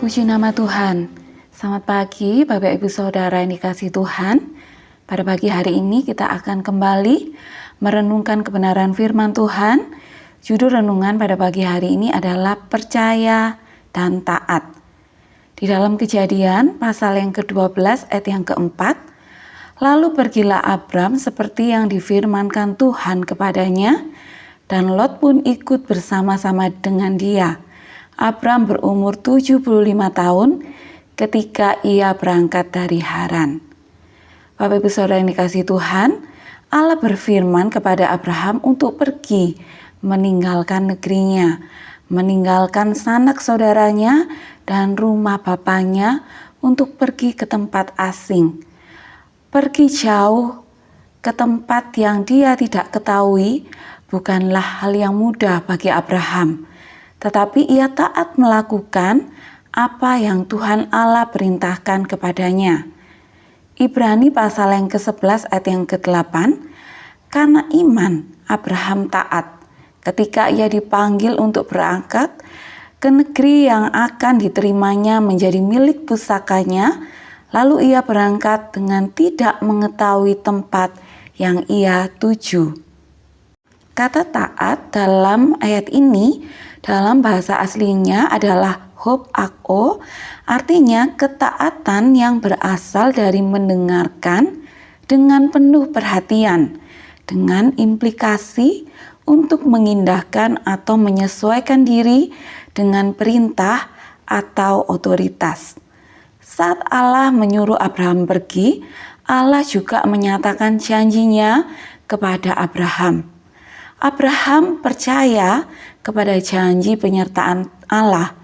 Puji nama Tuhan. Selamat pagi Bapak Ibu Saudara yang dikasihi Tuhan. Pada pagi hari ini kita akan kembali merenungkan kebenaran firman Tuhan. Judul renungan pada pagi hari ini adalah percaya dan taat. Di dalam Kejadian pasal yang ke-12 ayat yang keempat, lalu pergilah Abram seperti yang difirmankan Tuhan kepadanya, dan Lot pun ikut bersama-sama dengan dia. Abram berumur 75 tahun ketika ia berangkat dari Haran. Bapak Ibu Saudara yang dikasihi Tuhan, Allah berfirman kepada Abraham untuk pergi meninggalkan negerinya, meninggalkan sanak saudaranya dan rumah bapaknya untuk pergi ke tempat asing. Pergi jauh ke tempat yang dia tidak ketahui bukanlah hal yang mudah bagi Abraham. Tetapi ia taat melakukan apa yang Tuhan Allah perintahkan kepadanya. Ibrani pasal yang ke-11 ayat yang ke-8, karena iman Abraham taat ketika ia dipanggil untuk berangkat ke negeri yang akan diterimanya menjadi milik pusakanya, lalu ia berangkat dengan tidak mengetahui tempat yang ia tuju. Kata taat dalam ayat ini dalam bahasa aslinya adalah hopako, artinya ketaatan yang berasal dari mendengarkan dengan penuh perhatian, dengan implikasi untuk mengindahkan atau menyesuaikan diri dengan perintah atau otoritas. Saat Allah menyuruh Abraham pergi, Allah juga menyatakan janjinya kepada Abraham. Abraham percaya kepada janji penyertaan Allah.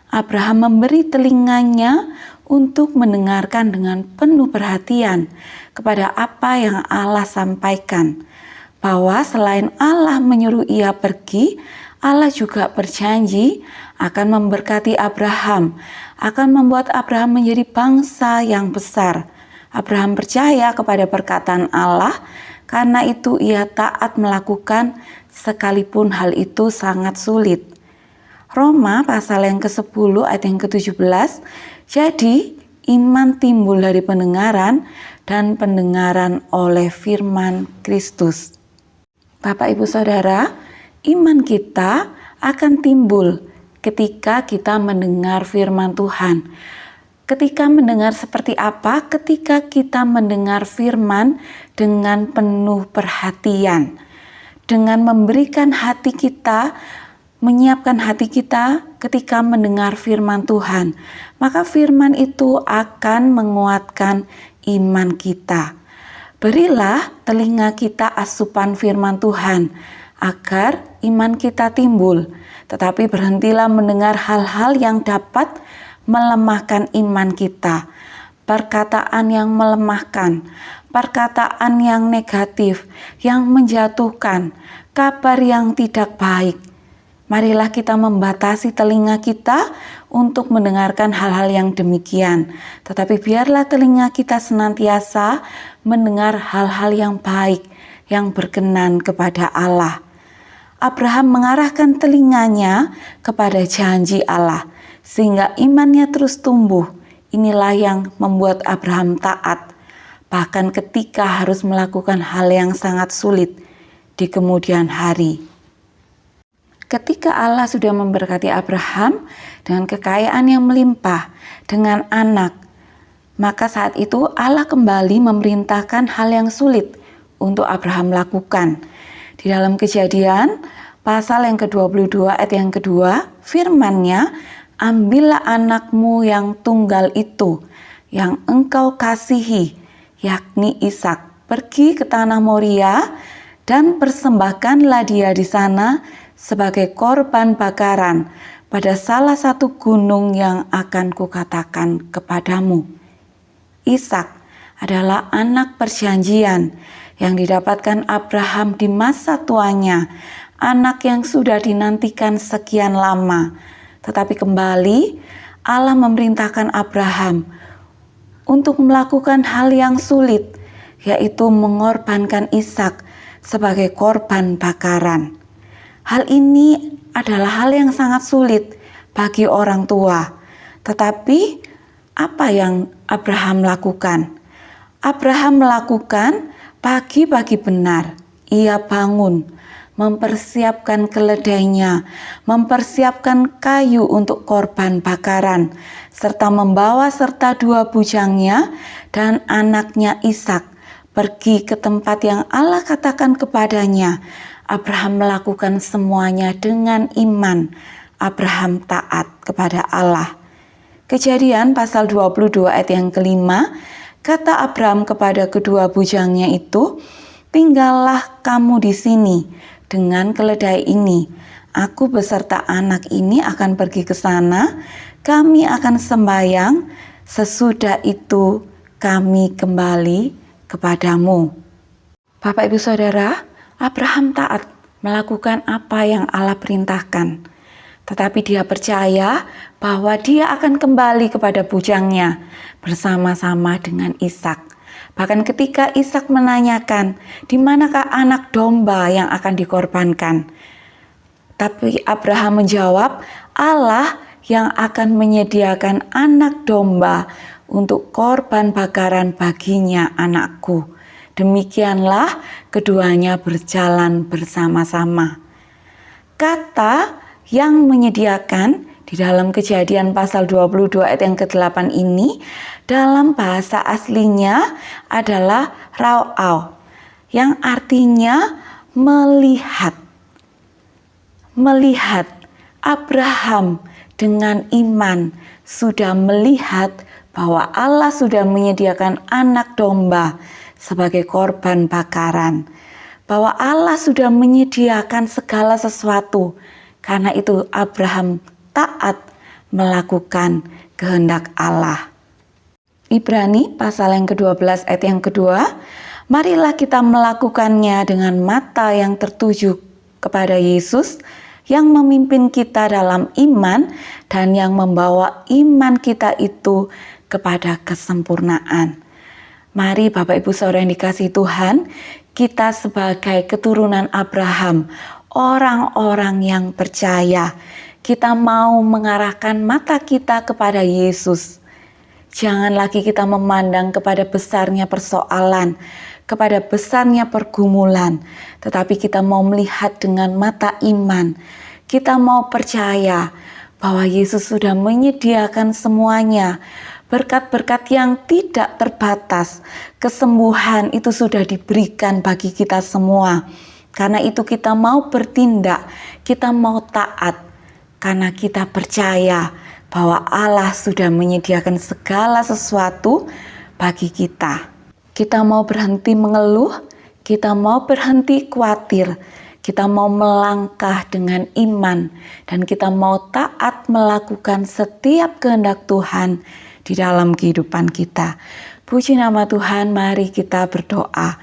Abraham memberi telinganya untuk mendengarkan dengan penuh perhatian kepada apa yang Allah sampaikan. Bahwa selain Allah menyuruh ia pergi, Allah juga berjanji akan memberkati Abraham, akan membuat Abraham menjadi bangsa yang besar. Abraham percaya kepada perkataan Allah, karena itu ia taat melakukan sekalipun hal itu sangat sulit. Roma pasal yang ke-10 ayat yang ke-17, jadi iman timbul dari pendengaran dan pendengaran oleh firman Kristus. Bapak Ibu Saudara, iman kita akan timbul ketika kita mendengar firman Tuhan. Ketika mendengar seperti apa? Ketika kita mendengar firman dengan penuh perhatian, dengan memberikan hati kita, menyiapkan hati kita ketika mendengar firman Tuhan, maka firman itu akan menguatkan iman kita. Berilah telinga kita asupan firman Tuhan agar iman kita timbul, tetapi berhentilah mendengar hal-hal yang dapat melemahkan iman kita, perkataan yang melemahkan, perkataan yang negatif, yang menjatuhkan, kabar yang tidak baik. Marilah kita membatasi telinga kita untuk mendengarkan hal-hal yang demikian, tetapi biarlah telinga kita senantiasa mendengar hal-hal yang baik, yang berkenan kepada Allah. Abraham mengarahkan telinganya kepada janji Allah, sehingga imannya terus tumbuh. Inilah yang membuat Abraham taat, bahkan ketika harus melakukan hal yang sangat sulit di kemudian hari. Ketika Allah sudah memberkati Abraham dengan kekayaan yang melimpah, dengan anak, maka saat itu Allah kembali memerintahkan hal yang sulit untuk Abraham lakukan. Di dalam Kejadian pasal yang ke-22 ayat yang kedua, firman-Nya, ambillah anakmu yang tunggal itu, yang engkau kasihi, yakni Ishak, pergi ke tanah Moria dan persembahkanlah dia di sana sebagai korban bakaran pada salah satu gunung yang akan kukatakan kepadamu. Ishak adalah anak perjanjian yang didapatkan Abraham di masa tuanya, anak yang sudah dinantikan sekian lama. Tetapi kembali Allah memerintahkan Abraham untuk melakukan hal yang sulit, yaitu mengorbankan Ishak sebagai korban bakaran. Hal ini adalah hal yang sangat sulit bagi orang tua. Tetapi apa yang Abraham lakukan? Abraham melakukan pagi-pagi benar. Ia bangun, mempersiapkan keledainya, mempersiapkan kayu untuk korban bakaran, serta membawa serta 2 bujangnya dan anaknya Ishak pergi ke tempat yang Allah katakan kepadanya. Abraham melakukan semuanya dengan iman. Abraham taat kepada Allah. Kejadian pasal 22 ayat yang kelima, kata Abraham kepada kedua bujangnya itu, "Tinggallah kamu di sini dengan keledai ini. Aku beserta anak ini akan pergi ke sana. Kami akan sembahyang. Sesudah itu kami kembali kepadamu." Bapak Ibu Saudara, Abraham taat melakukan apa yang Allah perintahkan. Tetapi dia percaya bahwa dia akan kembali kepada bujangnya bersama-sama dengan Ishak. Bahkan ketika Ishak menanyakan, "Di manakah anak domba yang akan dikorbankan?" Tapi Abraham menjawab, "Allah yang akan menyediakan anak domba untuk korban bakaran baginya, anakku." Demikianlah keduanya berjalan bersama-sama. Kata yang menyediakan di dalam Kejadian pasal 22 ayat yang ke-8 ini dalam bahasa aslinya adalah ra'au, yang artinya melihat. Melihat. Abraham dengan iman sudah melihat bahwa Allah sudah menyediakan anak domba sebagai korban bakaran. Bahwa Allah sudah menyediakan segala sesuatu. Karena itu Abraham taat melakukan kehendak Allah. Ibrani pasal yang ke-12 ayat yang kedua, marilah kita melakukannya dengan mata yang tertuju kepada Yesus yang memimpin kita dalam iman dan yang membawa iman kita itu kepada kesempurnaan. Mari Bapak Ibu Saudara yang dikasihi Tuhan, kita sebagai keturunan Abraham, orang-orang yang percaya, kita mau mengarahkan mata kita kepada Yesus. Jangan lagi kita memandang kepada besarnya persoalan, kepada besarnya pergumulan, tetapi kita mau melihat dengan mata iman. Kita mau percaya bahwa Yesus sudah menyediakan semuanya. Berkat-berkat yang tidak terbatas, kesembuhan itu sudah diberikan bagi kita semua. Karena itu kita mau bertindak, kita mau taat. Karena kita percaya bahwa Allah sudah menyediakan segala sesuatu bagi kita. Kita mau berhenti mengeluh, kita mau berhenti khawatir, kita mau melangkah dengan iman, dan kita mau taat melakukan setiap kehendak Tuhan di dalam kehidupan kita. Puji nama Tuhan, mari kita berdoa.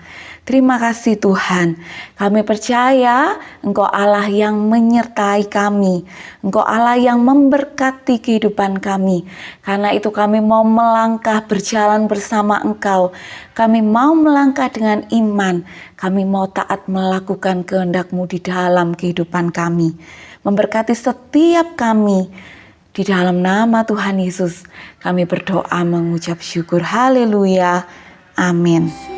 Terima kasih Tuhan, kami percaya Engkau Allah yang menyertai kami, Engkau Allah yang memberkati kehidupan kami. Karena itu kami mau melangkah berjalan bersama Engkau, kami mau melangkah dengan iman, kami mau taat melakukan kehendak-Mu di dalam kehidupan kami. Memberkati setiap kami, di dalam nama Tuhan Yesus kami berdoa mengucap syukur, haleluya, amin.